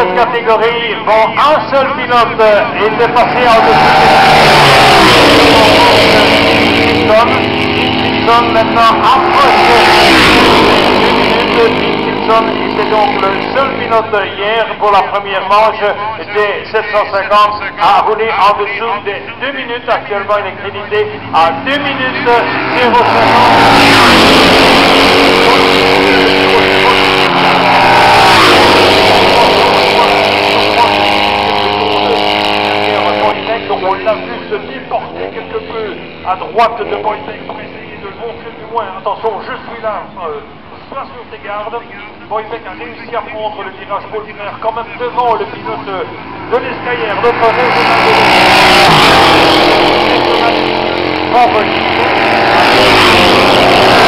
cette catégorie, bon, un seul pilote était passé en dessous Dickinson maintenant approche Dickinson, c'est donc le seul pilote hier pour la première manche des 750 à rouler en dessous des 2 minutes. Actuellement, il est crédité à 2 minutes 0,50. On l'a vu se déporter quelque peu à droite de Boytek pour essayer de le montrer du moins. Attention, je suis là, sois sur tes gardes. Boytek a réussi à prendre le virage Paul Frère quand même devant le pilote de l'Escaillère, notre régional de